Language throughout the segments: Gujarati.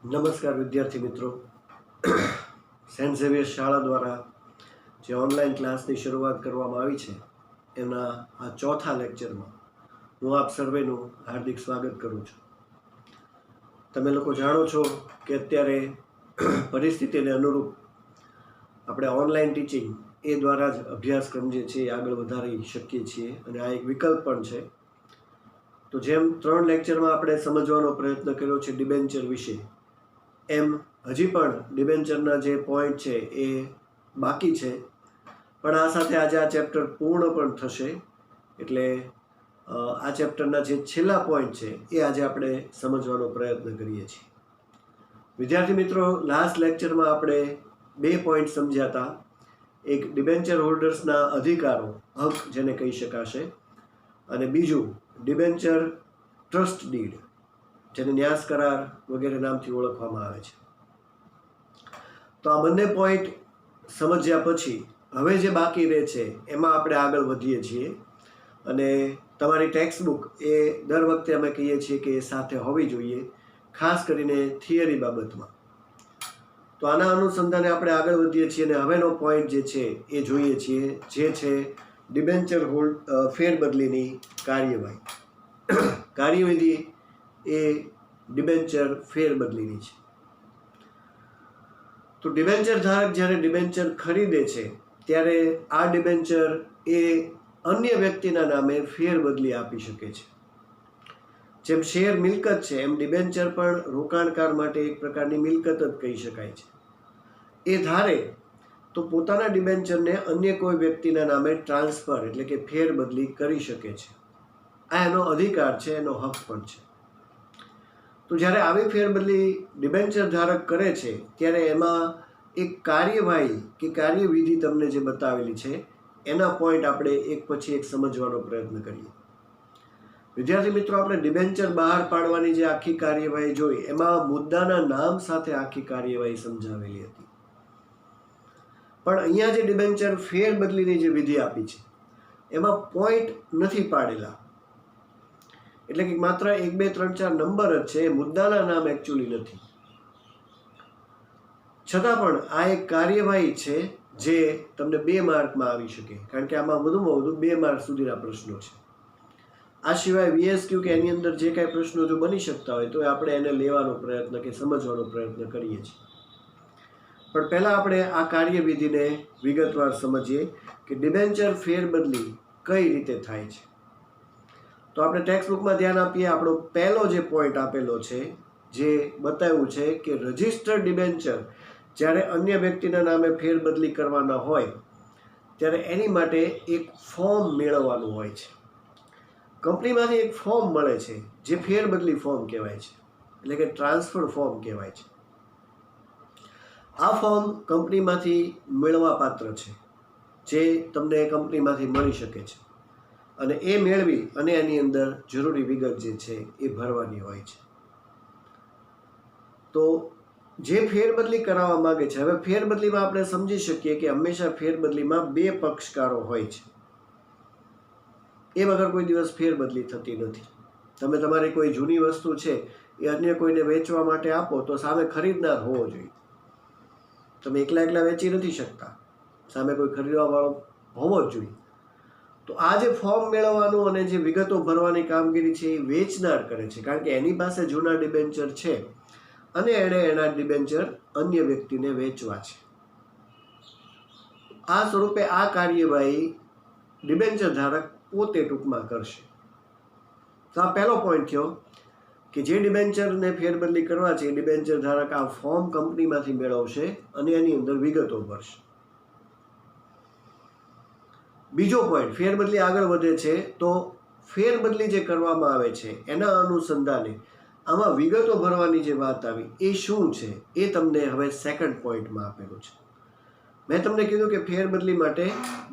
નમસ્કાર વિદ્યાર્થી મિત્રો. સેન્ટ ઝેવિયર શાળા દ્વારા જે ઓનલાઈન ક્લાસની શરૂઆત કરવામાં આવી છે એના આ ચોથા લેક્ચરમાં હું આપ સર્વેનું હાર્દિક સ્વાગત કરું છું. તમે લોકો જાણો છો કે અત્યારે પરિસ્થિતિને અનુરૂપ આપણે ઓનલાઈન ટીચિંગ એ દ્વારા જ અભ્યાસક્રમ જે છે એ આગળ વધારી શકીએ છીએ અને આ એક વિકલ્પ પણ છે. તો જેમ 3 લેક્ચરમાં આપણે સમજવાનો પ્રયત્ન કર્યો છે ડિબેન્ચર વિશે, એમ હજી પણ ડિબેન્ચરના જે પોઈન્ટ છે એ બાકી છે, પણ આ સાથે આજે આ ચેપ્ટર પૂર્ણ પણ થશે. એટલે આ ચેપ્ટરના જે છેલ્લા પોઈન્ટ છે એ આજે આપણે સમજવાનો પ્રયત્ન કરીએ છીએ. વિદ્યાર્થી મિત્રો, લાસ્ટ લેક્ચરમાં આપણે 2 પોઈન્ટ સમજ્યા હતા. એક ડિબેન્ચર હોલ્ડર્સના અધિકારો, હક જેને કહી શકાશે, અને બીજું ડિબેન્ચર ટ્રસ્ટ ડીડ, જેને ન્યાસ કરાર વગેરે નામથી ઓળખવામાં આવે છે. તો આ બંને પોઈન્ટ સમજ્યા પછી હવે જે બાકી રહે છે એમાં આપણે આગળ વધીએ છીએ. અને તમારી ટેક્સ્ટ બુક એ દર વખતે અમે કહીએ છીએ કે એ સાથે હોવી જોઈએ, ખાસ કરીને થિયરી બાબતમાં. તો આના અનુસંધાને આપણે આગળ વધીએ છીએ અને હવેનો પોઈન્ટ જે છે એ જોઈએ છીએ, જે છે ડિબેન્ચર ફેરબદલીની કાર્યવાહી. કાર્યવિધિ એ ડિબેન્ચર ફેરબદલીની છે. તો ડિબેન્ચર ધારક જ્યારે ડિબેન્ચર ખરીદે છે ત્યારે આ ડિબેન્ચર એ અન્ય વ્યક્તિના નામે ફેરબદલી આપી શકે છે. જેમ શેર મિલકત છે એમ ડિબેન્ચર પણ રોકાણકાર માટે એક પ્રકારની મિલકત જ કહી શકાય છે. એ ધારે તો પોતાના ડિબેન્ચરને અન્ય કોઈ વ્યક્તિના નામે ટ્રાન્સફર એટલે કે ફેરબદલી કરી શકે છે. આ એનો અધિકાર છે, એનો હક પણ છે. તો જ્યારે આવી ફેરબદલી ડિબેન્ચર ધારક કરે છે ત્યારે એમાં એક કાર્યવાહી કે કાર્યવિધિ તમને જે બતાવેલી છે એના પોઈન્ટ આપણે એક પછી એક સમજવાનો પ્રયત્ન કરીએ. વિદ્યાર્થી મિત્રો, આપણે ડિબેન્ચર બહાર પાડવાની જે આખી કાર્યવાહી જોઈ એમાં મુદ્દાના નામ સાથે આખી કાર્યવાહી સમજાવેલી હતી. પણ અહીંયા જે ડિબેન્ચર ફેરબદલીની જે વિધિ આપી છે એમાં પોઈન્ટ નથી પાડેલા. એટલે કે માત્ર 1, 2, 3, 4 નંબર જ છે, મુદ્દાના નામ એકચ્યુઅલી નથી. છતાં પણ આ એક કાર્યવાહી છે જે તમને 2 માર્કમાં આવી શકે, કારણ કે આમાં વધુમાં વધુ 2 માર્ક સુધીના પ્રશ્નો છે. આ સિવાય VSQ કે એની અંદર જે કાંઈ પ્રશ્નો જો બની શકતા હોય તો આપણે એને લેવાનો પ્રયત્ન કે સમજવાનો પ્રયત્ન કરીએ છીએ. પણ પહેલાં આપણે આ કાર્યવિધિને વિગતવાર સમજીએ કે ડિબેન્ચર ફેરબદલી કઈ રીતે થાય છે. તો આપણે ટેક્સ્ટ બુકમાં ધ્યાન આપીએ. આપણો પહેલો જે પોઈન્ટ આપેલો છે જે બતાવ્યું છે કે રજિસ્ટર્ડ ડિબેન્ચર જ્યારે અન્ય વ્યક્તિના નામે ફેરબદલી કરવાના હોય ત્યારે એની માટે એક ફોર્મ મેળવવાનું હોય છે. કંપનીમાંથી એક ફોર્મ મળે છે જે ફેરબદલી ફોર્મ કહેવાય છે, એટલે કે ટ્રાન્સફર ફોર્મ કહેવાય છે. આ ફોર્મ કંપનીમાંથી મેળવવા પાત્ર છે, જે તમને કંપનીમાંથી મળી શકે છે, અને એ મેળવી અને એની અંદર જરૂરી વિગત જે છે એ ભરવાની હોય છે. તો જે ફેરબદલી કરાવવા માંગે છે, હવે ફેરબદલીમાં આપણે સમજી શકીએ કે હંમેશા ફેરબદલીમાં 2 પક્ષકારો હોય છે. એ વગર કોઈ દિવસ ફેરબદલી થતી નથી. તમે તમારી કોઈ જૂની વસ્તુ છે એ અન્ય કોઈને વેચવા માટે આપો તો સામે ખરીદનાર હોવો જોઈએ. તમે એકલા વેચી નથી શકતા, સામે કોઈ ખરીદવાવાળો હોવો જ જોઈએ. તો આ જે ફોર્મ મેળવવાનું અને જે વિગતો ભરવાની કામગીરી છે એ વેચનાર કરે છે, કારણ કે એની પાસે જૂના ડિબેન્ચર છે અને એણે એના ડિબેન્ચર અન્ય વ્યક્તિને વેચવા છે. આ સ્વરૂપે આ કાર્યવાહી ડિબેન્ચર ધારક પોતે ટૂંકમાં કરશે. તો આ પહેલો પોઈન્ટ થયો કે જે ડિબેન્ચરને ફેરબદલી કરવા છે એ ડિબેન્ચર ધારક આ ફોર્મ કંપનીમાંથી મેળવશે અને એની અંદર વિગતો ભરશે. બીજો પોઈન્ટ, ફેરબદલી આગળ વધે છે તો ફેરબદલી જે કરવામાં આવે છે એના અનુસંધાને આમાં વિગતો ભરવાની જે વાત આવી એ શું છે એ તમને હવે સેકન્ડ પોઈન્ટમાં આપેલું છે. મેં તમને કીધું કે ફેરબદલી માટે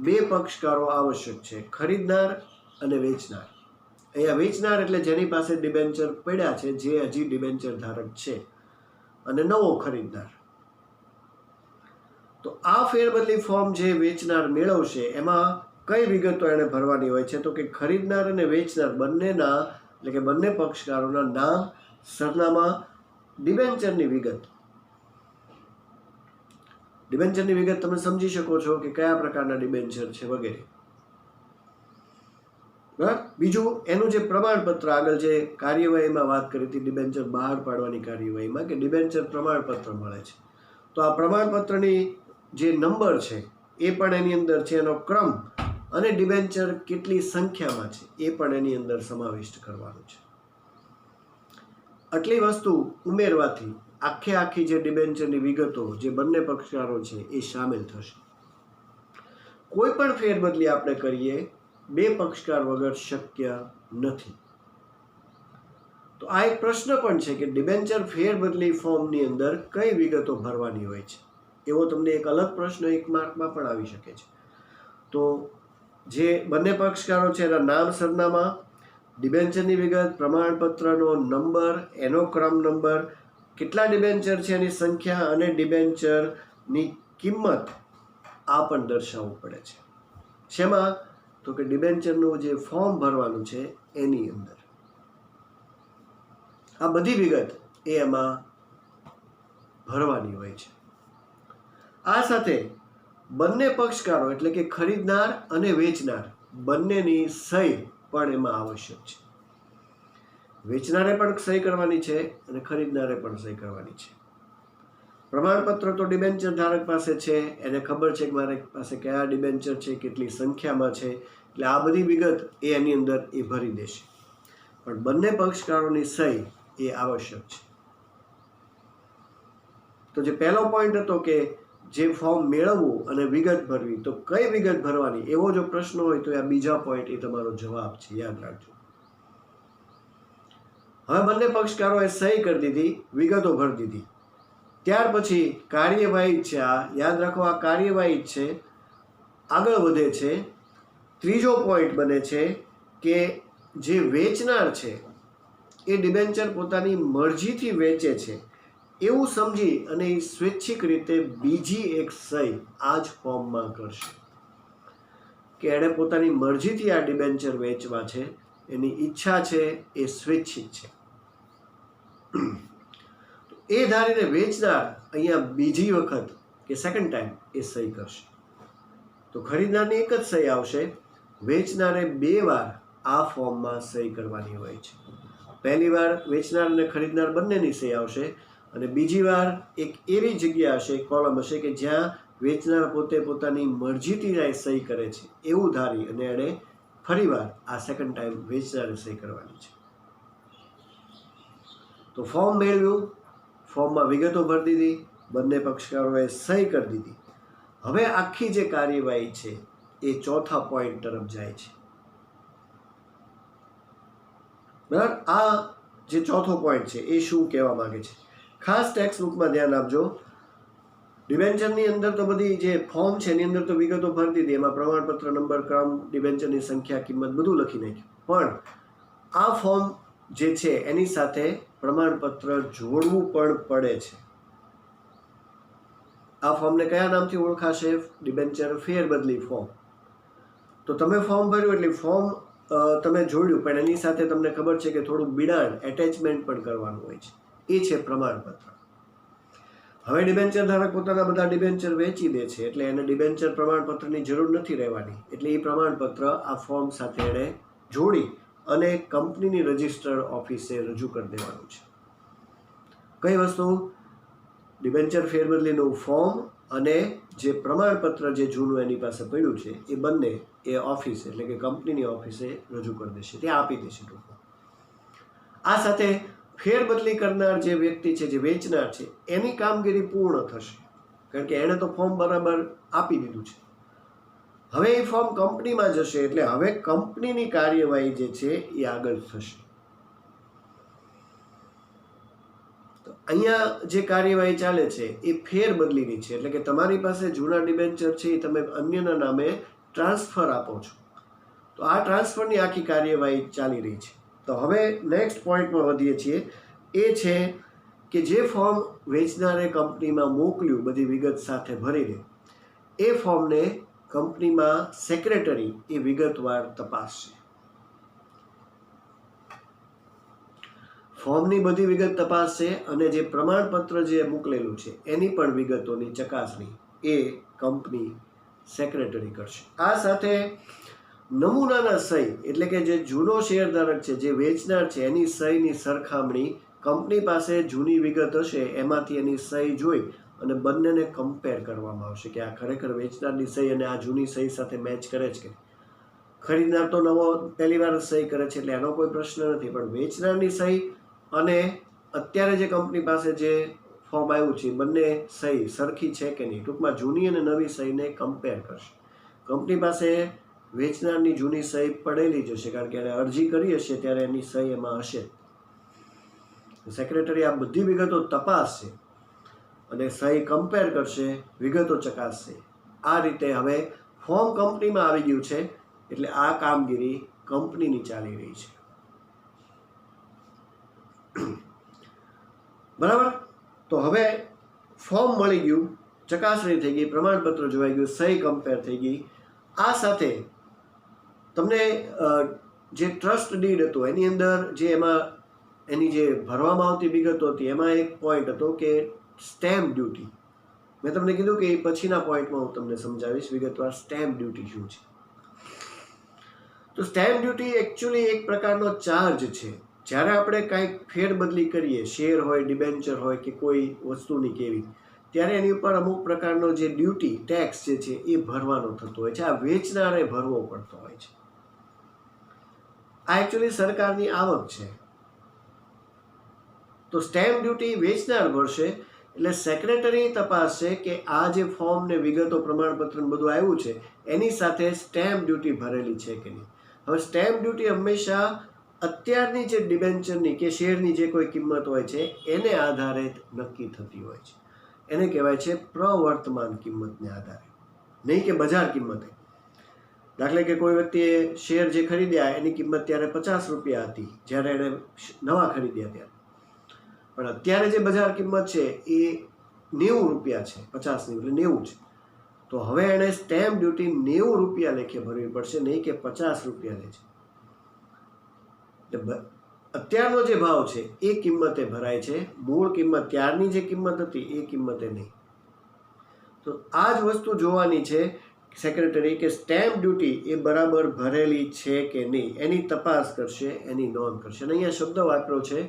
2 પક્ષકારો આવશ્યક છે, ખરીદનાર અને વેચનાર. અહીંયા વેચનાર એટલે જેની પાસે ડિબેન્ચર પડ્યા છે, જે હજી ડિબેન્ચર ધારક છે, અને નવો ખરીદનાર. તો આ ફેરબદલી ફોર્મ જે વેચનાર મેળવશે એમાં કઈ વિગતો એને ભરવાની હોય છે? તો કે ખરીદનાર અને વેચનાર બંનેના એટલે કે બંને પક્ષકારોના નામ, સરનામા, ડિબેન્ચરની વિગત. ડિબેન્ચરની વિગત તમે સમજી શકો છો કે કયા પ્રકારના ડિબેન્ચર છે વગેરે. બરાબર. બીજું એનું જે પ્રમાણપત્ર, આગળ જે કાર્યવાહીમાં વાત કરી હતી ડિબેન્ચર બહાર પાડવાની કાર્યવાહીમાં, કે ડિબેન્ચર પ્રમાણપત્ર મળે છે, તો આ પ્રમાણપત્રની જે નંબર છે એ પણ એની અંદર છે, એનો ક્રમ, અને ડિબેન્ચર કેટલી સંખ્યામાં છે એ પણ એની અંદર સમાવિષ્ટ કરવાનું છે. આટલી વસ્તુ ઉમેરવાથી આખી જે ડિબેન્ચરની વિગતો જે બંને પક્ષકારો છે એ સામેલ થશે. કોઈ પણ ફેરબદલી આપણે કરીએ બે પક્ષકાર વગર શક્ય નથી. તો આ એક પ્રશ્ન પણ છે કે ડિબેન્ચર ફેરબદલી ફોર્મની અંદર કઈ વિગતો ભરવાની હોય છે, એવો તમને એક અલગ પ્રશ્ન 1 માર્કમાં પણ આવી શકે છે. તો જે બંને પક્ષકારો છે એના નામ, સરનામા, ડિબેન્ચરની વિગત, પ્રમાણપત્રનો નંબર, એનો ક્રમ નંબર, કેટલા ડિબેન્ચર છે એની સંખ્યા, અને ડિબેન્ચરની કિંમત, આ પણ દર્શાવવું પડે છે. શેમાં? તો કે ડિબેન્ચરનું જે ફોર્મ ભરવાનું છે એની અંદર. આ બધી વિગત એ એમાં ભરવાની હોય છે. આ સાથે બંને પક્ષકારો એટલે કે ખરીદનાર અને વેચનાર બંનેની સહી પણ એમાં આવશ્યક છે. વેચનારે પણ સહી કરવાની છે અને ખરીદનારે પણ સહી કરવાની છે. પ્રમાણપત્ર તો ડિબેન્ચર ધારક પાસે છે, એને ખબર છે કે મારી પાસે કયા ડિબેન્ચર છે, કેટલી સંખ્યામાં છે, એટલે આ બધી વિગત એ એની અંદર એ ભરી દેશે. પણ બંને પક્ષકારોની સહી એ આવશ્યક છે. તો જે પહેલો પોઈન્ટ હતો કે જે ફોર્મ મેળવવું અને વિગત ભરવી, તો કઈ વિગત ભરવાની એવો જો પ્રશ્ન હોય તો આ બીજા પોઈન્ટ એ તમારો જવાબ છે, યાદ રાખજો. હવે બંને પક્ષકારોએ સહી કરી દીધી, વિગતો ભરી દીધી, ત્યાર પછી કાર્યવાહી છે. આ યાદ રાખો, આ કાર્યવાહી છે, આગળ વધે છે. ત્રીજો પોઈન્ટ બને છે કે જે વેચનાર છે એ ડિબેન્ચર પોતાની મરજીથી વેચે છે એવું સમજી અને એ સ્વૈચ્છિક રીતે બીજી એક સહી આ જ ફોર્મમાં કરશે, કે એણે પોતાની મરજીથી આ ડિબેન્ચર વેચવા છે, એની ઈચ્છા છે, એ સ્વૈચ્છિક છે. એ ધારીને વેચનાર અહીંયા બીજી વખત કે સેકન્ડ ટાઈમ એ સહી કરશે. તો ખરીદનારની એક જ સહી આવશે, વેચનારે 2 વાર આ ફોર્મમાં સહી કરવાની હોય છે. પહેલી વાર વેચનાર અને ખરીદનાર બંનેની સહી આવશે, અને બીજી વાર એક એવી જગ્યા હશે, કોલમ હશે કે જ્યાં વેચનાર પોતે પોતાની મરજીથી સહી કરે છે એવું ધારી અને એણે ફરીવાર આ સેકન્ડ ટાઈમ વેચનારે સહી કરવાની છે. તો ફોર્મ મેળવ્યું, ફોર્મમાં વિગતો ભરી દીધી, બંને પક્ષકારોએ સહી કરી દીધી. હવે આખી જે કાર્યવાહી છે એ ચોથા પોઈન્ટ તરફ જાય છે. બરાબર. આ જે ચોથો પોઈન્ટ છે એ શું કહેવા માંગે છે, ખાસ ટેક્સ્ટ બુકમાં ધ્યાન આપજો. ડિબેન્ચરની અંદર તો બધી જે ફોર્મ છે એની અંદર તો વિગતો ભરી દીધી, એમાં પ્રમાણપત્ર નંબર, ક્રમ, ડિબેન્ચરની સંખ્યા, કિંમત બધું લખી નાખ્યું. પણ આ ફોર્મ જે છે એની સાથે પ્રમાણપત્ર જોડવું પણ પડે છે. આ ફોર્મને કયા નામથી ઓળખાશે? ડિબેન્ચર ફેરબદલી ફોર્મ. તો તમે ફોર્મ ભર્યું એટલે ફોર્મ તમે જોડ્યું, પણ એની સાથે તમને ખબર છે કે થોડું બિડાણ, એટેચમેન્ટ પણ કરવાનું હોય છે, એ છે પ્રમાણપત્ર. હવે ડિબેન્ચર ધારક પોતાના બધા ડિબેન્ચર વેચી દે છે, એટલે એને ડિબેન્ચર પ્રમાણપત્રની જરૂર નથી રહેવાની, એટલે એ પ્રમાણપત્ર આ ફોર્મ સાથે એણે જોડી અને કંપનીની રજિસ્ટર્ડ ઓફિસે રજૂ કરી દેવાનું છે. કઈ વસ્તુ? ડિબેન્ચર ફેરબદલીનું ફોર્મ અને જે પ્રમાણપત્ર જે જૂનું એની પાસે પડ્યું છે એ બંને એ ઓફિસ એટલે કે કંપનીની ઓફિસે રજૂ કરી દેશે, ત્યાં આપી દેશે ટૂંકમાં. આ સાથે ફેરબદલી કરનાર જે વ્યક્તિ છે, જે વેચનાર છે, એની કામગીરી પૂર્ણ થશે, કારણ કે એણે તો ફોર્મ બરાબર આપી દીધું છે. હવે એ ફોર્મ કંપનીમાં જશે, એટલે હવે કંપનીની કાર્યવાહી જે છે એ આગળ થશે. તો અહીંયા જે કાર્યવાહી ચાલે છે એ ફેરબદલીની છે, એટલે કે તમારી પાસે જૂના ડિબેન્ચર છે એ તમે અન્યના નામે ટ્રાન્સફર આપો છો. તો આ ટ્રાન્સફરની આખી કાર્યવાહી ચાલી રહી છે. તો હવે નેક્સ્ટ પોઈન્ટમાં વધીએ છીએ, એ છે કે જે ફોર્મ વેચનારે કંપનીમાં મોકલ્યું બધી વિગત સાથે ભરીને, એ ફોર્મને કંપનીમાં સેક્રેટરી એ વિગતવાર તપાસશે. ફોર્મની બધી વિગત તપાસશે અને જે પ્રમાણપત્ર જે મોકલેલું છે એની પણ વિગતોની ચકાસણી એ કંપની સેક્રેટરી કરશે. આ સાથે નમૂનાના સહી એટલે કે જે જૂનો શેરધારક છે, જે વેચનાર છે, એની સહીની સરખામણી કંપની પાસે જૂની વિગત હશે એમાંથી એની સહી જોઈ અને બંનેને કમ્પેર કરવામાં આવશે કે આ ખરેખર વેચનારની સહી અને આ જૂની સહી સાથે મેચ કરે છે કે ખરીદનાર તો નવો પહેલી વાર સહી કરે છે એટલે એનો કોઈ પ્રશ્ન નથી, પણ વેચનારની સહી અને અત્યારે જે કંપની પાસે જે ફોર્મ આવ્યું છે બંને સહી સરખી છે કે નહીં, ટૂંકમાં જૂની અને નવી સહીને કમ્પેર કરશે. કંપની પાસે વેચનારની જૂની સહી પડેલી જ હશે કારણ કે એને અરજી કરી હશે ત્યારે એની સહી એમાં હશે. સેક્રેટરી આ બધી વિગતો તપાસશે અને સહી કમ્પેર કરશે, વિગતો ચકાસશે. આ રીતે હવે ફોર્મ કંપનીમાં આવી ગયું છે એટલે આ કામગીરી કંપનીની ચાલી રહી છે. બરાબર. તો હવે ફોર્મ મળી ગયું, ચકાસણી થઈ ગઈ, પ્રમાણપત્ર જોવાઈ ગયું, સહી કમ્પેર થઈ ગઈ. આ સાથે તમને જે ટ્રસ્ટ ડીડ હતો એની અંદર જે એમાં એની જે ભરવામાં આવતી વિગતો હતી એમાં એક પોઈન્ટ હતો કે સ્ટેમ્પ ડ્યુટી. મેં તમને કીધું કે એ પછીના પોઈન્ટમાં હું તમને સમજાવીશ વિગતવાર સ્ટેમ્પ ડ્યુટી શું છે. તો સ્ટેમ્પ ડ્યુટી એકચ્યુઅલી એક પ્રકારનો ચાર્જ છે. જ્યારે આપણે કાંઈક ફેરબદલી કરીએ, શેર હોય, ડિબેન્ચર હોય કે કોઈ વસ્તુની કેવી, ત્યારે એની ઉપર અમુક પ્રકારનો જે ડ્યુટી ટેક્સ જે છે એ ભરવાનો થતો હોય છે. આ વેચનારે ભરવો પડતો હોય છે. આ એકચ્યુઅલી સરકારની આવક છે. તો સ્ટેમ્પ ડ્યુટી વેચનાર ભરશે એટલે સેક્રેટરી તપાસશે કે આ જે ફોર્મ ને વિગતો પ્રમાણપત્ર બધું આવ્યું છે એની સાથે સ્ટેમ્પ ડ્યુટી ભરેલી છે કે નહીં. હવે સ્ટેમ્પ ડ્યુટી હંમેશા અત્યારની જે ડિબેન્ચરની કે શેરની જે કોઈ કિંમત હોય છે એને આધારે નક્કી થતી હોય છે. એને કહેવાય છે પ્રવર્તમાન કિંમતને આધારે, નહીં કે બજાર કિંમતે. દાખલે કે કોઈ વ્યક્તિએ શેર જે ખરીદ્યા એની કિંમત ત્યારે 50 રૂપિયા હતી જ્યારે એણે નવા ખરીદ્યા ત્યારે, પણ અત્યારે જે બજાર કિંમત છે એ 90 રૂપિયા છે, 50ની એટલે 90 છે. તો હવે એણે સ્ટેમ્પ ડ્યુટી 90 રૂપિયા લેખે ભરવી પડશે, નહીં કે 50 રૂપિયા લે છે. એટલે અત્યારનો જે ભાવ છે એ કિંમતે ભરાય છે, મૂળ કિંમત ત્યારની જે કિંમત હતી એ કિંમતે નહીં. તો આ જ વસ્તુ જોવાની છે સેક્રેટરી કે સ્ટેમ્પ ડ્યુટી એ બરાબર ભરેલી છે કે નહીં એની તપાસ કરશે, એની નોંધ કરશે. અને અહીંયા શબ્દ વાપર્યો છે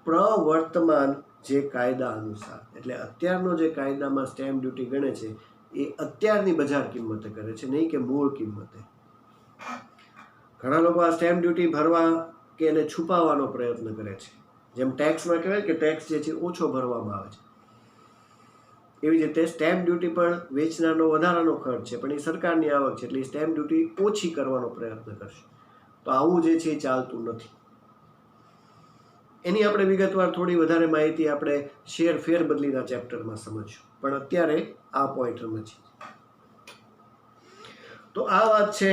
પ્રવર્તમાન જે કાયદા અનુસાર, એટલે અત્યારનો જે કાયદામાં સ્ટેમ્પ ડ્યુટી ગણે છે એ અત્યારની બજાર કિંમતે કરે છે, નહીં કે મૂળ કિંમતે. ઘણા લોકો આ સ્ટેમ્પ ડ્યુટી ભરવા કે એને છુપાવવાનો પ્રયત્ન કરે છે. જેમ ટેક્સમાં કહેવાય કે ટેક્સ જે છે ઓછો ભરવામાં આવે છે, એવી જ રીતે સ્ટેમ્પ ડ્યુટી પણ વેચનારનો વધારાનો ખર્ચ છે, પણ એ સરકારની આવક છે એટલે સ્ટેમ્પ ડ્યુટી ઓછી કરવાનો પ્રયત્ન કરશે. તો આવું જે છે એ ચાલતું નથી. એની આપણે વિગતવાર થોડી વધારે માહિતી આપણે શેર ફેરબદલીના ચેપ્ટરમાં સમજશું, પણ અત્યારે આ પોઈન્ટ સમજીએ. તો આ વાત છે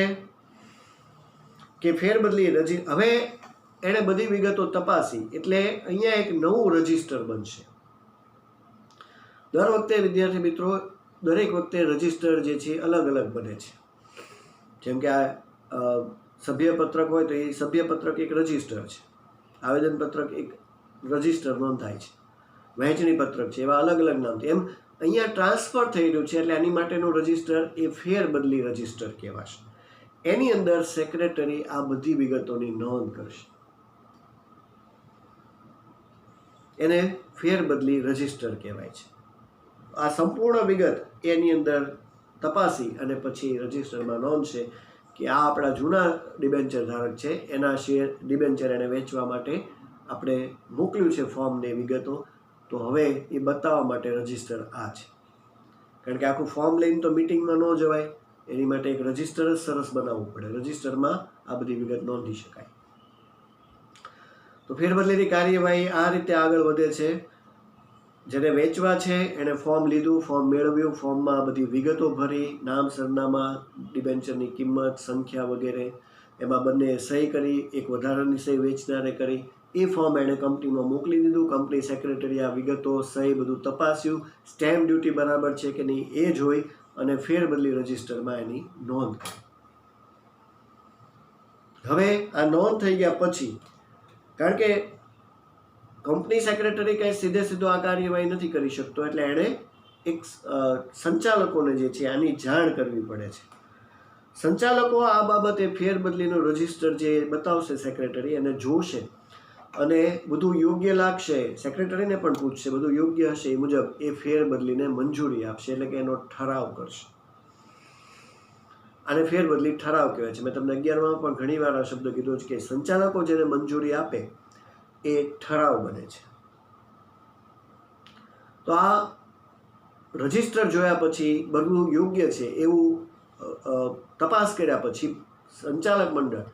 કે ફેરબદલી હવે એણે બધી વિગતો તપાસી એટલે અહીંયા એક નવું રજિસ્ટર બનશે. દર વખતે વિદ્યાર્થી મિત્રો દરેક વખતે રજિસ્ટર જે છે અલગ અલગ બને છે. જેમ કે આ સભ્યપત્રક હોય તો એ સભ્યપત્રક એક રજિસ્ટર છે, આવેદનપત્રક એક રજિસ્ટર નોંધાય છે, વહેંચણી પત્રક છે, એવા અલગ અલગ નામ છે. એમ અહીંયા ટ્રાન્સફર થઈ રહ્યું છે એટલે આની માટેનું રજિસ્ટર એ ફેરબદલી રજિસ્ટર કહેવાશે. એની અંદર સેક્રેટરી આ બધી વિગતોની નોંધ કરશે. એને ફેરબદલી રજિસ્ટર કહેવાય છે. આ સંપૂર્ણ વિગત એની અંદર તપાસી અને પછી રજિસ્ટરમાં નોંધશે કે આ આપણા જૂના ડિબેન્ચર ધારક છે, એના શેર ડિબેન્ચર એને વેચવા માટે આપણે મોકલ્યું છે ફોર્મને વિગતો, તો હવે એ બતાવવા માટે રજિસ્ટર આ છે. કારણ કે આખું ફોર્મ લઈને તો મિટિંગમાં ન જવાય, એની માટે એક રજિસ્ટર જ સરસ બનાવવું પડે. રજિસ્ટરમાં આ બધી વિગત નોંધી શકાય. તો ફેરબદલીની કાર્યવાહી આ રીતે આગળ વધે છે. જેને વેચવા છે એણે ફોર્મ લીધું, ફોર્મ મેળવ્યું, ફોર્મમાં બધી વિગતો ભરી, નામ, સરનામા, ડિબેન્ચરની કિંમત, સંખ્યા વગેરે, એમાં બંને સહી કરી, એક વધારાની સહી વેચનારે કરી. એ ફોર્મ એણે કંપનીમાં મોકલી દીધું. કંપની સેક્રેટરી આ વિગતો, સહી બધું તપાસ્યું, સ્ટેમ્પ ડ્યુટી બરાબર છે કે નહીં એ જોઈ અને ફેરબદલી રજિસ્ટરમાં એની નોંધ કરી. હવે આ નોંધ થઈ ગયા પછી, કારણ કે કંપની સેક્રેટરી કંઈ સીધો આ કાર્યવાહી નથી કરી શકતો, એટલે એણે એક સંચાલકોને જે છે આની જાણ કરવી પડે છે. સંચાલકો આ બાબતે ફેરબદલીનું રજિસ્ટર જે બતાવશે સેક્રેટરી અને જોશે, અને બધું યોગ્ય લાગશે, સેક્રેટરીને પણ પૂછશે, બધું યોગ્ય હશે એ મુજબ એ ફેરબદલીને મંજૂરી આપશે, એટલે કે એનો ઠરાવ કરશે. આને ફેરબદલી ઠરાવ કહેવાય છે. મેં તમને 11માં પણ ઘણી વાર આ શબ્દ કીધો છે કે સંચાલકો જેને મંજૂરી આપે એ ઠરાવ બને છે. તો આ રજિસ્ટર જોયા પછી બધું યોગ્ય છે એવું તપાસ કર્યા પછી સંચાલક મંડળ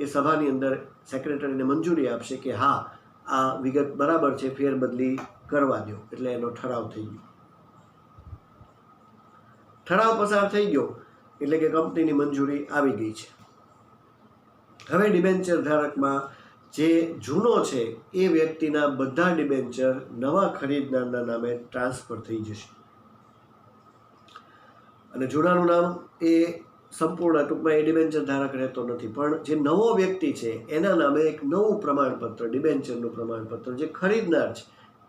એ સભાની અંદર સેક્રેટરીને મંજૂરી આપશે કે હા, આ વિગત બરાબર છે, ફેરબદલી કરવા દો, એટલે એનો ઠરાવ થઈ ગયો. ઠરાવ પસાર થઈ ગયો એટલે કે કંપનીની મંજૂરી આવી ગઈ છે. હવે ડિબેન્ચર ધારકમાં જે જૂનો છે એ વ્યક્તિના બધા ડિબેન્ચર નવા ખરીદનારના નામે ટ્રાન્સફર થઈ જશે, અને જૂનાનું નામ એ સંપૂર્ણ ટૂંકમાં એ ડિબેન્ચર ધારક રહેતો નથી, પણ જે નવો વ્યક્તિ છે એના નામે એક નવું પ્રમાણપત્ર, ડિબેન્ચરનું પ્રમાણપત્ર જે ખરીદનાર છે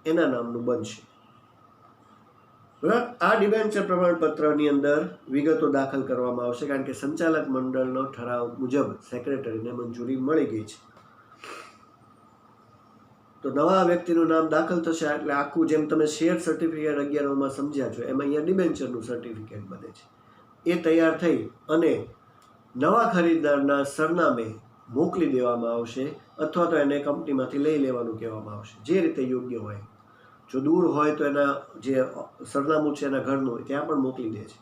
એના નામનું બનશે. બરાબર. આ ડિબેન્ચર પ્રમાણપત્રની અંદર વિગતો દાખલ કરવામાં આવશે, કારણ કે સંચાલક મંડળનો ઠરાવ મુજબ સેક્રેટરીને મંજૂરી મળી ગઈ છે. તો નવા વ્યક્તિનું નામ દાખલ થશે એટલે આખું, જેમ તમે શેર સર્ટિફિકેટ 11માં સમજ્યા છો, એમાં અહીંયા ડિબેન્ચરનું સર્ટિફિકેટ બને છે. એ તૈયાર થઈ અને નવા ખરીદદારના સરનામે મોકલી દેવામાં આવશે, અથવા તો એને કંપનીમાંથી લઈ લેવાનું કહેવામાં આવશે, જે રીતે યોગ્ય હોય. જો દૂર હોય તો એના જે સરનામું છે એના ઘરનું હોય ત્યાં પણ મોકલી દે છે.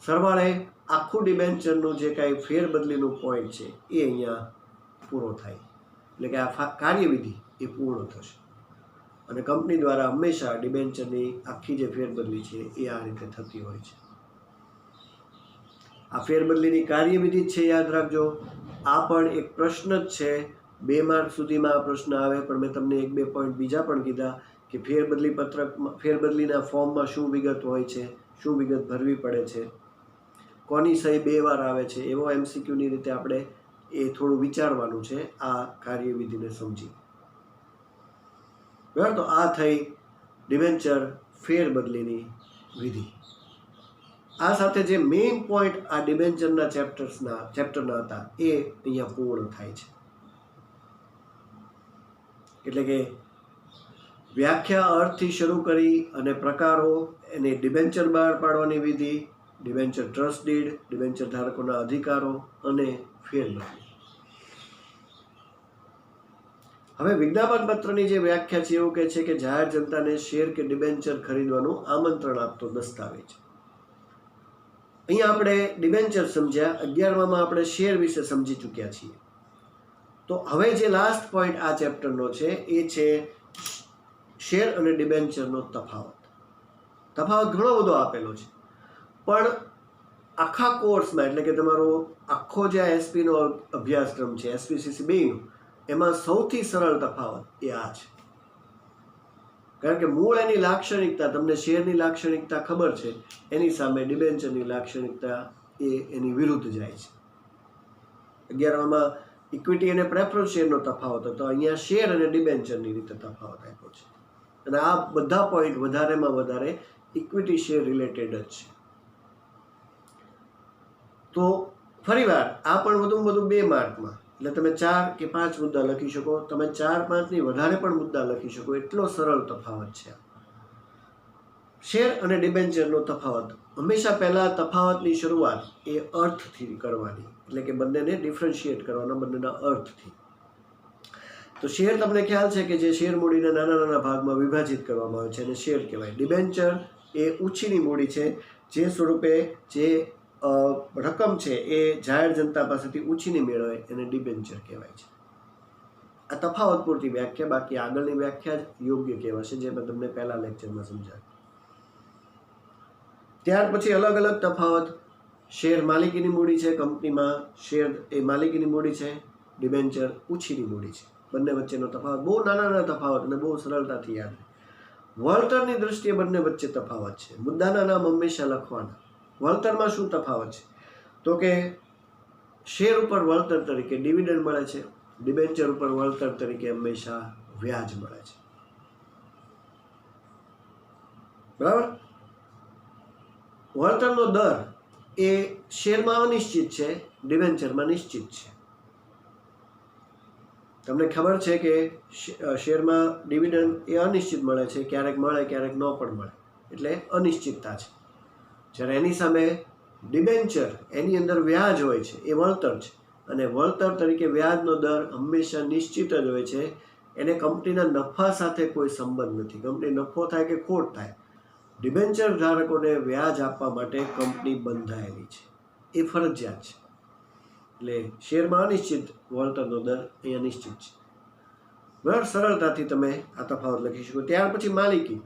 સરવાળે આખું ડિબેન્ચરનું જે કાંઈ ફેરબદલીનું પોઈન્ટ છે એ અહીંયા પૂરો થાય, એટલે કે આ કાર્યવિધિ એ પૂર્ણ થશે, અને કંપની દ્વારા હંમેશા ડિબેન્ચરની આખી જે ફેરબદલી છે એ આ રીતે થતી હોય છે. આ ફેરબદલીની કાર્યવિધિ છે, યાદ રાખજો. આ પણ એક પ્રશ્ન જ છે, 2 માર્ક સુધીમાં આ પ્રશ્ન આવે, પણ મેં તમને 1-2 પોઈન્ટ બીજા પણ કીધા કે ફેરબદલી પત્રક, ફેરબદલીના ફોર્મમાં શું વિગત હોય છે, શું વિગત ભરવી પડે છે, કોની સહી 2 વાર આવે છે, એવો MCQની રીતે આપણે એ થોડું વિચારવાનું છે આ કાર્યવિધિને સમજી. બરાબર. તો આ થઈ ડિબેન્ચર ફેરબદલીની વિધિ. આ સાથે જે મેઇન પોઈન્ટ આ ડિબેન્ચરના ચેપ્ટરના હતા એ અહીંયા પૂર્ણ થાય છે. એટલે કે વ્યાખ્યા, અર્થથી શરૂ કરી અને પ્રકારો, એની ડિબેન્ચર બહાર પાડવાની વિધિ, ડિબેન્ચર ટ્રસ્ટ ડીડ, ડિબેન્ચર ધારકોના અધિકારો અને ફેરબદલી. હવે વિજ્ઞાપન પત્રની જે વ્યાખ્યા છે એવું કહે છે કે જાહેર જનતાને શેર કે ડિબેન્ચર ખરીદવાનું આમંત્રણ આપતો દસ્તાવેજ. અહીંયા આપણે ડિબેન્ચર સમજ્યા, 11માં આપણે શેર વિશે સમજી ચૂક્યા છીએ. તો હવે જે લાસ્ટ પોઈન્ટ આ ચેપ્ટરનો છે એ છે શેર અને ડિબેન્ચરનો તફાવત. તફાવત ઘણો બધો આપેલો છે, પણ આખા કોર્સમાં, એટલે કે તમારો આખો જે એસપીનો અભ્યાસક્રમ છે, SPCC 2નો, એમાં સૌથી સરળ તફાવત એ આ છે. કારણ કે મૂળ એની લાક્ષણિકતા, તમને શેરની લાક્ષણિકતા ખબર છે, એની સામે ડિબેન્ચરની લાક્ષણિકતા એ એની વિરુદ્ધ જાય છે. 11માં ઇક્વિટી અને પ્રેફરન્સ શેરનો તફાવત હતો, અહીંયા શેર અને ડિબેન્ચરની રીતે તફાવત આપ્યો છે. અને આ બધા પોઈન્ટ વધારેમાં વધારે ઇક્વિટી શેર રિલેટેડ જ છે. તો ફરીવાર આ પણ વધુમાં વધુ 2 માર્કમાં, એટલે તમે 4 કે 5 મુદ્દા લખી શકો, તમે 4-5ની વધારે પણ મુદ્દા લખી શકો, એટલો સરળ તફાવત છે. શેર અને ડિબેન્ચરનો તફાવત. હંમેશા પહેલાં તફાવતની શરૂઆત એ અર્થથી કરવાની, એટલે કે બંનેને ડિફરન્શિએટ કરવાના, બંનેના અર્થથી. તો શેર તમને ખ્યાલ છે કે જે શેર મૂડીને નાના નાના ભાગમાં વિભાજિત કરવામાં આવે છે અને શેર કહેવાય. ડિબેન્ચર એ ઉછીની મૂડી છે, જે સ્વરૂપે જે રકમ છે એ જાહેર જનતા પાસેથી ઉછીની મેળવે એને ડિબેન્ચર કહેવાય છે. આ તફાવત પૂરતી વ્યાખ્યા, બાકી આગળની વ્યાખ્યા જ યોગ્ય કહેવાશે, જે મેં તમને પહેલા લેક્ચરમાં સમજાવ્યું. ત્યાર પછી અલગ અલગ તફાવત. શેર માલિકીની મૂડી છે, કંપનીમાં શેર એ માલિકીની મૂડી છે, ડિબેન્ચર ઉછીની મૂડી છે. બંને વચ્ચેનો તફાવત બહુ નાના નાના તફાવત અને બહુ સરળતાથી યાદ રહે. વળતરની દૃષ્ટિએ બંને વચ્ચે તફાવત છે. મુદ્દાના નામ હંમેશા લખવાના. વળતરમાં શું તફાવત છે? તો કે શેર ઉપર વળતર તરીકે ડિવિડન્ડ મળે છે, ડિબેન્ચર ઉપર વળતર તરીકે હંમેશા વ્યાજ મળે છે. બરાબર. વળતરનો દર એ શેરમાં અનિશ્ચિત છે, ડિબેન્ચરમાં નિશ્ચિત છે. તમને ખબર છે કે શેરમાં ડિવિડન્ડ એ અનિશ્ચિત મળે છે, ક્યારેક મળે ક્યારેક ન પણ મળે, એટલે અનિશ્ચિતતા છે. જ્યારે એની સામે ડિબેન્ચર એની અંદર વ્યાજ હોય છે, એ વળતર છે, અને વળતર તરીકે વ્યાજનો દર હંમેશા નિશ્ચિત જ હોય છે. એને કંપનીના નફા સાથે કોઈ સંબંધ નથી. કંપની નફો થાય કે ખોટ થાય, ડિબેન્ચર ધારકોને વ્યાજ આપવા માટે કંપની બંધાયેલી છે, એ ફરજિયાત છે. એટલે શેરમાં અનિશ્ચિત, વળતરનો દર અહીંયા નિશ્ચિત છે. બરાબર. સરળતાથી તમે આ તફાવત લખી શકો. ત્યાર પછી માલિકી.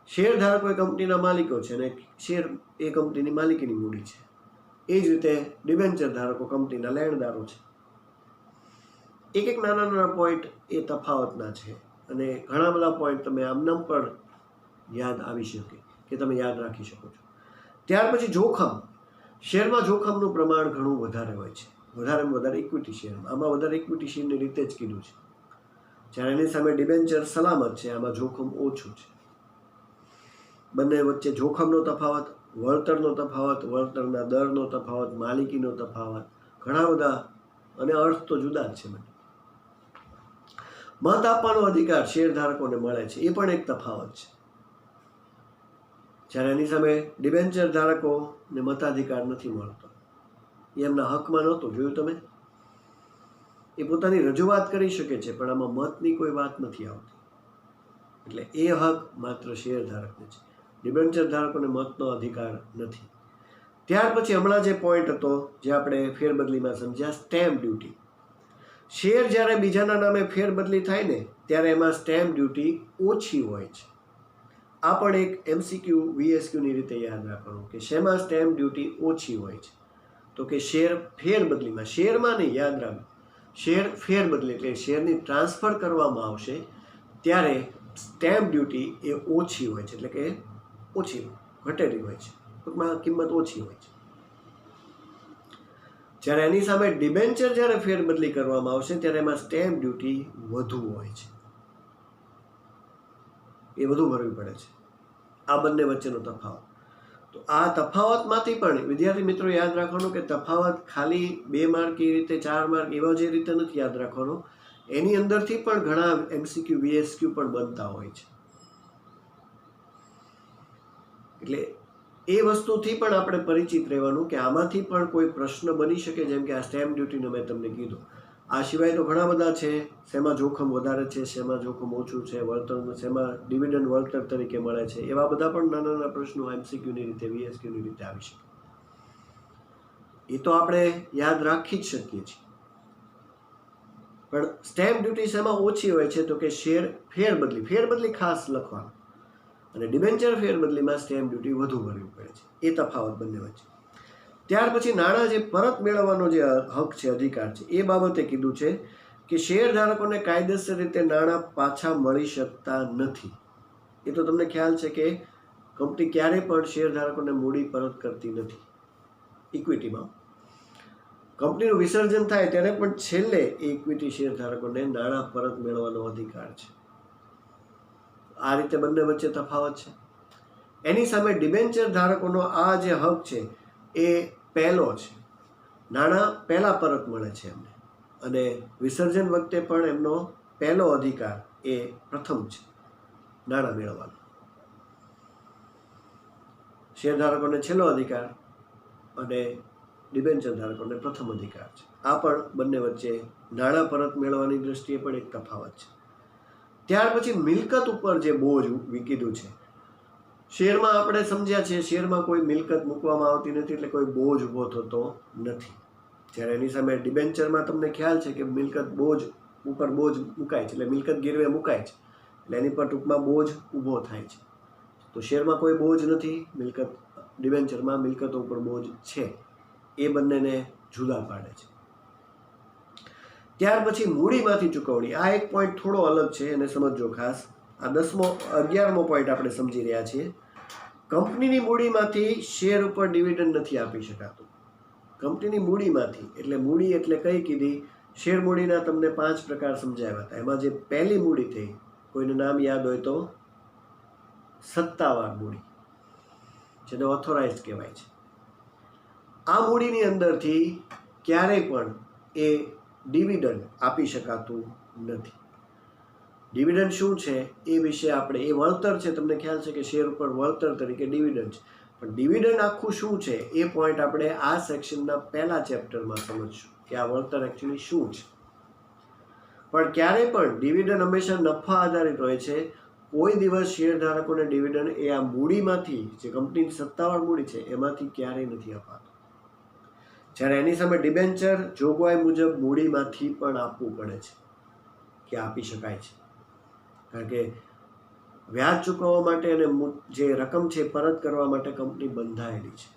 શેર ધારકો એ કંપનીના માલિકો છે અને શેર એ કંપનીની માલિકીની મૂડી છે. એ જ રીતે ડિબેન્ચર ધારકો કંપનીના લેણદારો છે. એક નાના નાના પોઈન્ટ એ તફાવતના છે, અને ઘણા બધા પોઈન્ટ તમે આમનામ પણ યાદ આવી શકે કે તમે યાદ રાખી શકો છો. ત્યાર પછી જોખમ. શેરમાં જોખમનું પ્રમાણ ઘણું વધારે હોય છે, વધારેમાં વધારે ઇક્વિટી શેરમાં. આમાં વધારે ઇક્વિટી શેરની રીતે જ કીધું છે. જ્યારે એની સામે ડિબેન્ચર સલામત છે, આમાં જોખમ ઓછું છે. બંને વચ્ચે જોખમનો તફાવત, વળતરનો તફાવત, વળતરના દરનો તફાવત, માલિકીનો તફાવત, ઘણા બધા, અને અર્થ તો જુદા જ છે. મત આપવાનો અધિકાર શેરધારકોને મળે છે, એ પણ એક તફાવત છે. જ્યારે એની સામે ડિબેન્ચર ધારકોને મતાધિકાર નથી મળતો, એ એમના હકમાં નહોતું. જોયું તમે? એ પોતાની રજૂઆત કરી શકે છે, પણ આમાં મતની કોઈ વાત નથી આવતી. એટલે એ હક માત્ર શેરધારકને છે, ડિબેન્ચર ધારકોને મતનો અધિકાર નથી. ત્યાર પછી હમણાં જે પોઈન્ટ હતો, જે આપણે ફેરબદલીમાં સમજ્યા, સ્ટેમ્પ ડ્યુટી. શેર જ્યારે બીજાના નામે ફેરબદલી થાય ને, ત્યારે એમાં સ્ટેમ્પ ડ્યુટી ઓછી હોય છે. આ પણ એક MCQ VSQની રીતે યાદ રાખવાનું કે શેમાં સ્ટેમ્પ ડ્યુટી ઓછી હોય છે. તો કે શેર ફેરબદલીમાં, શેરમાં નહીં, યાદ રાખો, શેર ફેરબદલી એટલે શેરની ટ્રાન્સફર કરવામાં આવશે ત્યારે સ્ટેમ્પ ડ્યુટી એ ઓછી હોય છે, એટલે કે ઓછી ઘટેલી હોય છે, ટૂંકમાં કિંમત ઓછી હોય છે. જ્યારે એની સામે ડિબેન્ચર જ્યારે ફેરબદલી કરવામાં આવશે ત્યારે એમાં સ્ટેમ્પ ડ્યુટી વધુ હોય છે, એ વધુ ભરવી પડે છે. આ બંને વચ્ચેનો તફાવત. તો આ તફાવતમાંથી પણ વિદ્યાર્થી મિત્રો યાદ રાખવાનું કે તફાવત ખાલી 2 માર્ક એ રીતે 4 માર્ક એવા જે રીતે નથી યાદ રાખવાનો, એની અંદરથી પણ ઘણા MCQ VSQ પણ બનતા હોય છે. એટલે એ વસ્તુથી પણ આપણે પરિચિત રહેવાનું કે આમાંથી પણ કોઈ પ્રશ્ન બની શકે, જેમ કે આ સ્ટેમ્પ ડ્યુટીનો મેં તમને કીધું. આ સિવાય તો ઘણા બધા છે, શેમાં જોખમ વધારે છે, શેમાં જોખમ ઓછું છે, વળતર શેમાં ડિવિડન્ડ વળતર તરીકે મળે છે, એવા બધા પણ નાના નાના પ્રશ્નો MCQની રીતે VSQની રીતે આવી શકે. એ તો આપણે યાદ રાખી જ શકીએ છીએ. પણ સ્ટેમ્પ ડ્યુટી શેમાં ઓછી હોય છે? તો કે શેર ફેરબદલી ખાસ લખવાનું, અને ડિબેન્ચર ફેરબદલીમાં સ્ટેમ્પ ડ્યુટી વધુ ભરવી પડે છે. એ તફાવત બંને વચ્ચે. ત્યાર પછી નાણાં જે પરત મેળવવાનો જે હક છે, અધિકાર છે, એ બાબતે કીધું છે કે શેરધારકોને કાયદેસર રીતે નાણાં પાછા મળી શકતા નથી. એ તો તમને ખ્યાલ છે કે કંપની ક્યારેય પણ શેરધારકોને મૂડી પરત કરતી નથી. ઇક્વિટીમાં કંપનીનું વિસર્જન થાય ત્યારે પણ છેલ્લે ઇક્વિટી શેરધારકોને નાણાં પરત મેળવવાનો અધિકાર છે. આ રીતે બંને વચ્ચે તફાવત છે. એની સામે ડિબેન્ચર ધારકોનો આ જે હક છે એ પહેલો છે, નાણાં પહેલાં પરત મળે છે એમને, અને વિસર્જન વખતે પણ એમનો પહેલો અધિકાર એ પ્રથમ છે, નાણાં મેળવવાનો. શેરધારકોને છેલ્લો અધિકાર અને ડિબેન્ચર ધારકોને પ્રથમ અધિકાર છે. આ પણ બંને વચ્ચે નાણાં પરત મેળવવાની દ્રષ્ટિએ પણ એક તફાવત છે. ત્યાર પછી મિલકત ઉપર જે બોજ કીધું છે, શેરમાં આપણે સમજ્યા છે, શેરમાં કોઈ મિલકત મૂકવામાં આવતી નથી, એટલે કોઈ બોજ ઊભો થતો નથી. જ્યારે એની સામે ડિબેન્ચરમાં તમને ખ્યાલ છે કે મિલકત બોજ ઉપર બોજ મુકાય છે, એટલે મિલકત ગીરવે મુકાય છે, એટલે એની પર ટૂંકમાં બોજ ઊભો થાય છે. તો શેરમાં કોઈ બોજ નથી, ડિબેન્ચરમાં મિલકતો ઉપર બોજ છે. એ બંનેને જુદા પાડે છે. ત્યાર પછી મૂડીમાંથી ચૂકવણી. આ એક પોઈન્ટ થોડો અલગ છે, એને સમજજો ખાસ. આ 11મો પોઈન્ટ આપણે સમજી રહ્યા છીએ. કંપનીની મૂડીમાંથી શેર ઉપર ડિવિડન્ડ નથી આપી શકાતું. કંપનીની મૂડીમાંથી, એટલે મૂડી એટલે કઈ કીધી? શેર મૂડીના તમને 5 પ્રકાર સમજાવ્યા હતા. એમાં જે પહેલી મૂડી થઈ, કોઈને નામ યાદ હોય તો સત્તાવાર મૂડી, જેને ઓથોરાઇઝડ કહેવાય છે. આ મૂડીની અંદરથી ક્યારેય પણ એ ડિવિડન્ડ આપી શકાતું નથી. ડિવિડન્ડ શું છે એ વિશે આપણે, એ વળતર છે, તમને ખ્યાલ છે કે શેર ઉપર વળતર તરીકે ડિવિડન્ડ છે, પણ ડિવિડન્ડ આખું શું છે એ પોઈન્ટ આપણે આ સેક્શનના પહેલા ચેપ્ટરમાં સમજશું કે આ વળતર એકચ્યુઅલી શું છે. પણ ક્યારેય પણ ડિવિડન્ડ હંમેશા નફા આધારિત હોય છે. કોઈ દિવસ શેરધારકોને ડિવિડન્ડ એ આ મૂડીમાંથી, જે કંપનીની સત્તાવાર મૂડી છે એમાંથી ક્યારેય નથી અપાતું. જ્યારે એની સામે ડિબેન્ચર જોગવાઈ મુજબ મૂડીમાંથી પણ આપવું પડે છે કે આપી શકાય છે, કારણ કે વ્યાજ ચૂકવવા માટે અને જે રકમ છે પરત કરવા માટે કંપની બંધાયેલી છે.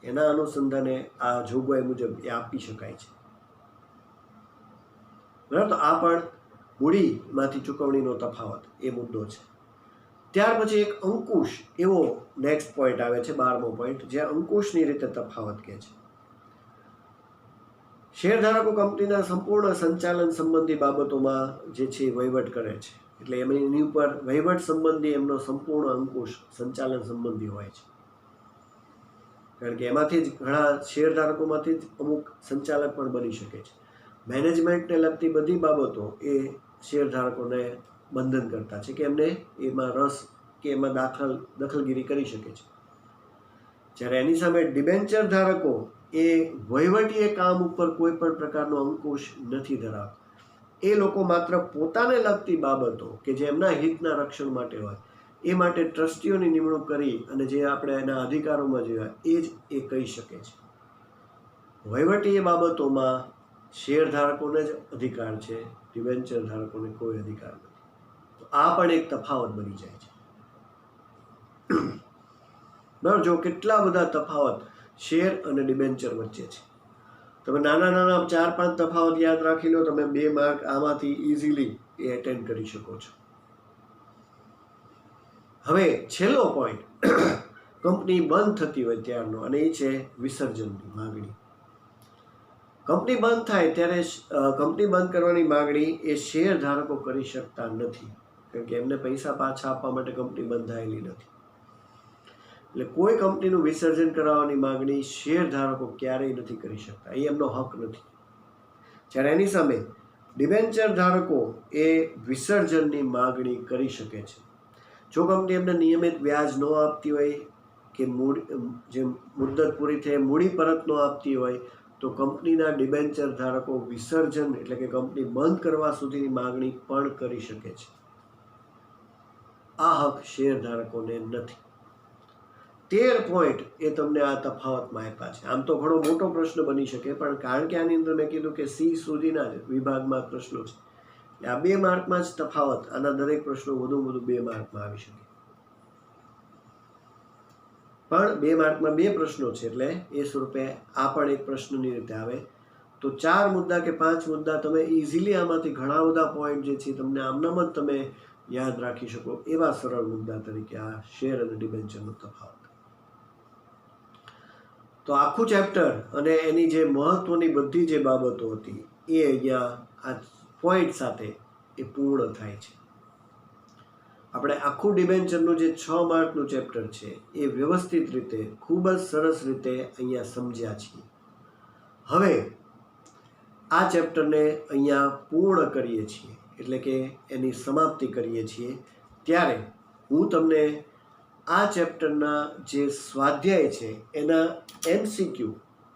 એના અનુસંધાને આ જોગવાઈ મુજબ એ આપી શકાય છે. બરાબર, તો આ પણ મૂડીમાંથી ચૂકવણીનો તફાવત એ મુદ્દો છે. ત્યાર પછી એક અંકુશ એવો નેક્સ્ટ પોઈન્ટ આવે છે, 12મો પોઈન્ટ, જે અંકુશની રીતે તફાવત કહે છે. શેરધારકો કંપનીના સંપૂર્ણ સંચાલન સંબંધી બાબતોમાં જે છે વહીવટ કરે છે, એટલે એની ઉપર વહીવટ સંબંધી એમનો સંપૂર્ણ અંકુશ સંચાલન સંબંધી હોય છે. કારણ કે એમાંથી જ ઘણા શેરધારકોમાંથી જ અમુક સંચાલક પણ બની શકે છે. મેનેજમેન્ટને લગતી બધી બાબતો એ શેરધારકોને બંધન કરતા છે કે એમને એમાં રસ કે એમાં દખલગીરી કરી શકે છે. જ્યારે એની સામે ડિબેન્ચર ધારકો એ વહીવટીય કામ ઉપર કોઈ પણ પ્રકારનો અંકુશ નથી ધરાવતા. એ લોકો માત્ર પોતાને લગતી બાબતો કે જે એમના હિતના રક્ષણ માટે હોય એ માટે ટ્રસ્ટીઓની નિમણૂક કરી અને જે આપણે એના અધિકારોમાં જોયા એ જ એ કહી શકે છે. વહીવટીય બાબતોમાં શેરધારકોને જ અધિકાર છે, ડિબેન્ચર ધારકોને કોઈ અધિકાર નથી. તો આ પણ એક તફાવત બની જાય છે. બરાબર, જો કેટલા બધા તફાવત શેર અને ડિબેન્ચર વચ્ચે છે. તમે નાના નાના 4-5 તફાવત યાદ રાખી લો, તમે 2 માર્ક આમાંથી ઇઝીલી એ એટેન્ડ કરી શકો છો. હવે છેલ્લો પોઈન્ટ કંપની બંધ થતી હોય ત્યારનો, અને એ છે વિસર્જનની માગણી. કંપની બંધ થાય ત્યારે કંપની બંધ કરવાની માગણી એ શેર ધારકો કરી શકતા નથી, કારણ કે એમને પૈસા પાછા આપવા માટે કંપની બંધાયેલી નથી. એટલે કોઈ કંપનીનું વિસર્જન કરાવવાની માગણી શેર ધારકો ક્યારેય નથી કરી શકતા, એ એમનો હક નથી. જ્યારે એની સામે ડિબેન્ચર ધારકો એ વિસર્જનની માગણી કરી શકે છે. જો કંપની એમને નિયમિત વ્યાજ ન આપતી હોય કે જે મુદ્દત પૂરી થઈ મૂડી પરત ન આપતી હોય તો કંપનીના ડિબેન્ચર ધારકો વિસર્જન એટલે કે કંપની બંધ કરવા સુધીની માગણી પણ કરી શકે છે. આ હક શેર ધારકોને નથી. 13 પોઈન્ટ એ તમને આ તફાવતમાં આપ્યા છે. આમ તો ઘણો મોટો પ્રશ્ન બની શકે, પણ કારણ કે આની અંદર મેં કીધું કે સી સુધીના જ વિભાગમાં પ્રશ્નો છે, એટલે આ 2 માર્કમાં જ તફાવત, આના દરેક પ્રશ્નો વધુ 2 માર્કમાં આવી શકે. પણ 2 માર્કમાં 2 પ્રશ્નો છે, એટલે એ સ્વરૂપે આ પણ એક પ્રશ્નની રીતે આવે. તો 4 મુદ્દા કે 5 મુદ્દા તમે ઇઝીલી આમાંથી ઘણા બધા પોઈન્ટ જે છે તમને આમનામ જ તમે યાદ રાખી શકો એવા સરળ મુદ્દા તરીકે આ શેર અને ડિબેન્ચરનો તફાવત. તો આખું ચેપ્ટર અને એની જે મહત્વની બધી જે બાબતો હતી એ અહીંયા આ પોઈન્ટ સાથે એ પૂર્ણ થાય છે. આપણે આખું ડિબેન્ચરનું જે 6 માર્કનું ચેપ્ટર છે એ વ્યવસ્થિત રીતે ખૂબ જ સરસ રીતે અહીંયા સમજ્યા છીએ. હવે આ ચેપ્ટરને અહીંયા પૂર્ણ કરીએ છીએ, એટલે કે એની સમાપ્તિ કરીએ છીએ, ત્યારે હું તમને આ ચેપ્ટરના જે સ્વાધ્યાય છે એના MCQ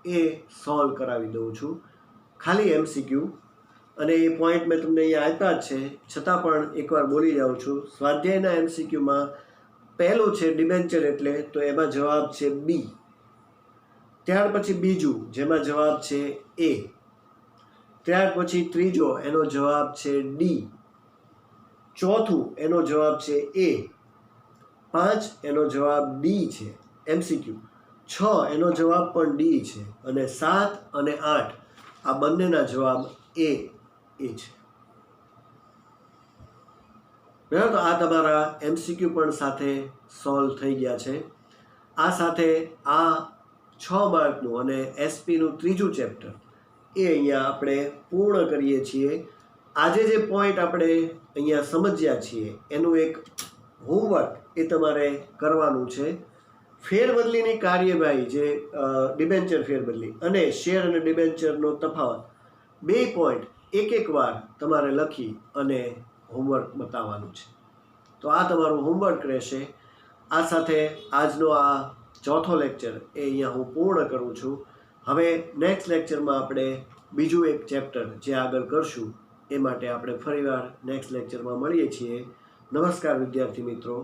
એ સોલ્વ કરાવી દઉં છું. ખાલી MCQ, અને એ પોઈન્ટ મેં તમને અહીંયા આપ્યા જ છે, છતાં પણ એકવાર બોલી જાઉં છું. સ્વાધ્યાયના MCQમાં પહેલું છે ડિબેન્ચર એટલે, તો એમાં જવાબ છે B. ત્યાર પછી બીજું, જેમાં જવાબ છે A. ત્યાર પછી ત્રીજો, એનો જવાબ છે D. ચોથું, એનો જવાબ છે A. 5, એનો જવાબ D છે MCQ. 6, એનો જવાબ પણ D છે, અને 7 અને 8 આ બંનેના જવાબ A છે. બરાબર, તો આ તમારા MCQ પણ સાથે સોલ્વ થઈ ગયા છે. આ સાથે આ 6 માર્કનું અને SPનું ત્રીજું ચેપ્ટર એ અહીંયા આપણે પૂર્ણ કરીએ છીએ. આજે જે પોઈન્ટ આપણે અહીંયા સમજ્યા છીએ એનું એક હોમવર્ક એ તમારે કરવાનું છે. ફેરબદલીની કાર્યવાહી જે ડિબેન્ચર ફેરબદલી અને શેર અને ડિબેન્ચરનો તફાવત, બે પોઈન્ટ એક વાર તમારે લખી અને હોમવર્ક બતાવવાનું છે. તો આ તમારું હોમવર્ક રહેશે. આ સાથે આજનો આ ચોથો લેક્ચર એ અહીંયા હું પૂર્ણ કરું છું. હવે નેક્સ્ટ લેક્ચરમાં આપણે બીજું એક ચેપ્ટર જે આગળ કરશું એ માટે આપણે ફરીવાર નેક્સ્ટ લેક્ચરમાં મળીએ છીએ. નમસ્કાર વિદ્યાર્થી મિત્રો.